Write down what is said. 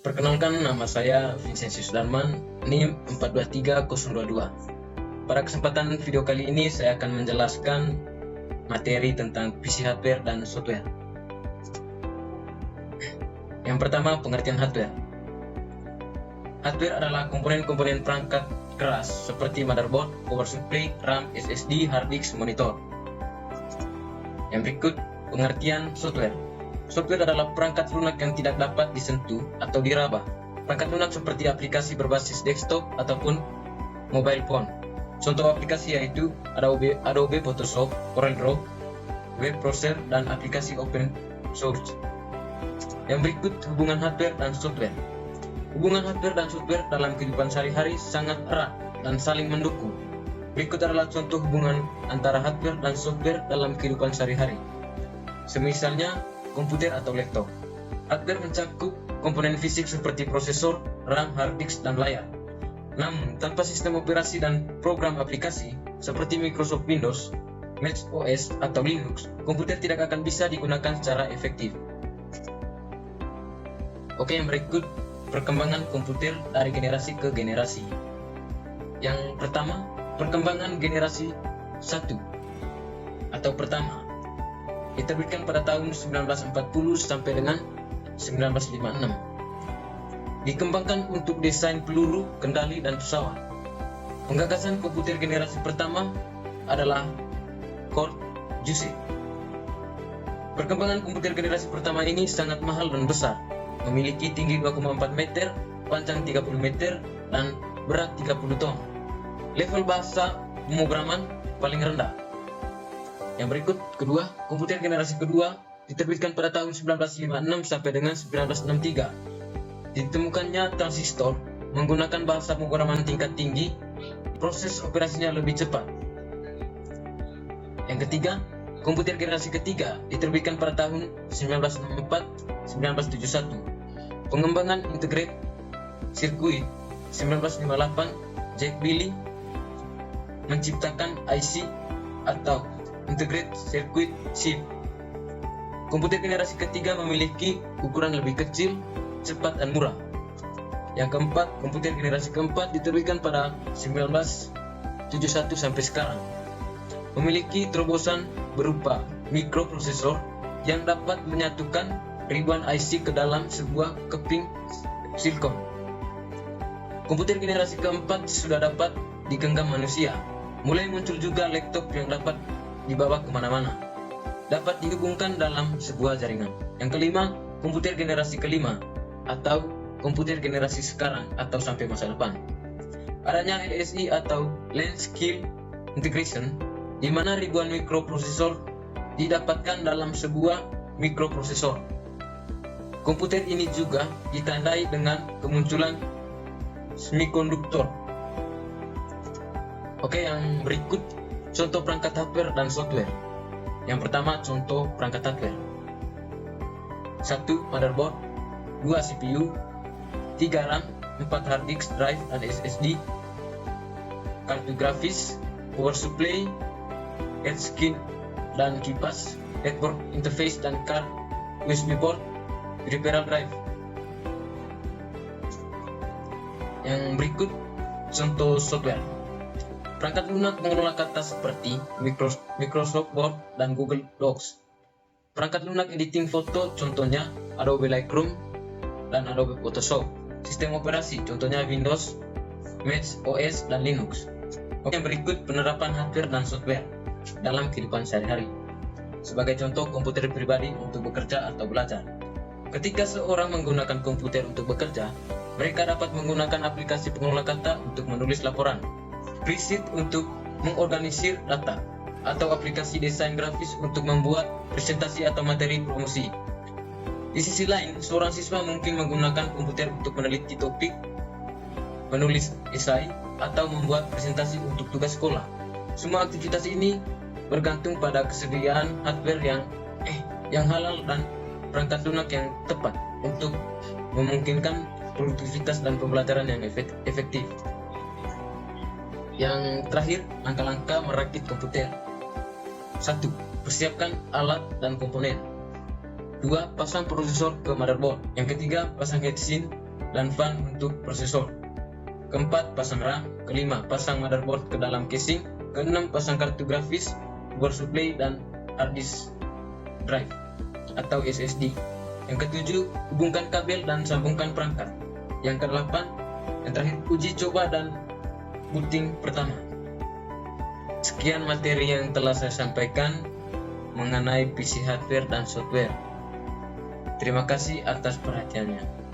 Perkenalkan, nama saya Vincentius Darman, NIM 423022. Pada kesempatan video kali ini saya akan menjelaskan materi tentang PC hardware dan software. Yang pertama, pengertian hardware. Hardware adalah komponen-komponen perangkat keras seperti motherboard, power supply, RAM, SSD, hard disk, monitor. Yang berikut, pengertian software. Software adalah perangkat lunak yang tidak dapat disentuh atau diraba. Perangkat lunak seperti aplikasi berbasis desktop ataupun mobile phone. Contoh aplikasi yaitu Adobe Photoshop, CorelDRAW, web browser, dan aplikasi open source. Yang berikut, hubungan hardware dan software. Hubungan hardware dan software dalam kehidupan sehari-hari sangat erat dan saling mendukung. Berikut adalah contoh hubungan antara hardware dan software dalam kehidupan sehari-hari. Semisalnya, komputer atau laptop. Hardware mencakup komponen fisik seperti prosesor, RAM, hard disk, dan layar. Namun, tanpa sistem operasi dan program aplikasi seperti Microsoft Windows, Mac OS, atau Linux, komputer tidak akan bisa digunakan secara efektif. Oke, yang berikut perkembangan komputer dari generasi ke generasi. Yang pertama, perkembangan generasi 1 atau pertama diterbitkan pada tahun 1940 sampai dengan 1956. Dikembangkan untuk desain peluru, kendali, dan pesawat. Penggagasan komputer generasi pertama adalah Kurt Joseph. Perkembangan komputer generasi pertama ini sangat mahal dan besar, memiliki tinggi 2,4 meter, panjang 30 meter, dan berat 30 ton. Level bahasa pemrograman paling rendah. Yang berikut, kedua, komputer generasi kedua diterbitkan pada tahun 1956 sampai dengan 1963. Ditemukannya transistor menggunakan bahasa pemrograman tingkat tinggi, proses operasinya lebih cepat. Yang ketiga, komputer generasi ketiga diterbitkan pada tahun 1964-1971. Pengembangan integrated circuit 1958, Jack Billy menciptakan IC atau Integrated Circuit Chip. Komputer generasi ketiga memiliki ukuran lebih kecil, cepat, dan murah. Yang keempat, komputer generasi keempat diterbitkan pada 1971 sampai sekarang. Memiliki terobosan berupa mikroprosesor yang dapat menyatukan ribuan IC ke dalam sebuah keping silikon. Komputer generasi keempat sudah dapat digenggam manusia. Mulai muncul juga laptop yang dapat dibawa kemana-mana, dapat dihubungkan dalam sebuah jaringan. Yang kelima, komputer generasi kelima atau komputer generasi sekarang atau sampai masa depan. Adanya LSI atau Large Scale Integration, di mana ribuan mikroprosesor didapatkan dalam sebuah mikroprosesor. Komputer ini juga ditandai dengan kemunculan semikonduktor. Oke, yang berikut contoh perangkat hardware dan software. Yang pertama, contoh perangkat hardware. 1. Motherboard, 2. CPU, 3. RAM, 4. hard disk drive dan SSD, kartu grafis, power supply, headskin dan kipas, network interface dan card USB port, peripheral drive. Yang berikut contoh software. Perangkat lunak mengelola kata seperti Microsoft Word dan Google Docs. Perangkat lunak editing foto contohnya Adobe Lightroom dan Adobe Photoshop. Sistem operasi contohnya Windows, Mac OS, dan Linux. Oke, berikut penerapan hardware dan software dalam kehidupan sehari-hari. Sebagai contoh, komputer pribadi untuk bekerja atau belajar. Ketika seorang menggunakan komputer untuk bekerja, mereka dapat menggunakan aplikasi pengelola kata untuk menulis laporan, preset untuk mengorganisir data, atau aplikasi desain grafis untuk membuat presentasi atau materi promosi. Di sisi lain, seorang siswa mungkin menggunakan komputer untuk meneliti topik, menulis esai, atau membuat presentasi untuk tugas sekolah. Semua aktivitas ini bergantung pada kesediaan hardware yang halal dan perangkat lunak yang tepat untuk memungkinkan produktivitas dan pembelajaran yang efektif. Yang terakhir, langkah-langkah merakit komputer. 1. Persiapkan alat dan komponen. 2. Pasang prosesor ke motherboard. Yang ketiga, pasang heatsink dan fan untuk prosesor. Keempat, pasang RAM. Kelima, pasang motherboard ke dalam casing. Keenam, pasang kartu grafis, power supply, dan hard disk drive atau SSD. Yang ketujuh, hubungkan kabel dan sambungkan perangkat. Yang kedelapan, yang terakhir, uji coba dan booting pertama. Sekian materi yang telah saya sampaikan mengenai PC hardware dan software. Terima kasih atas perhatiannya.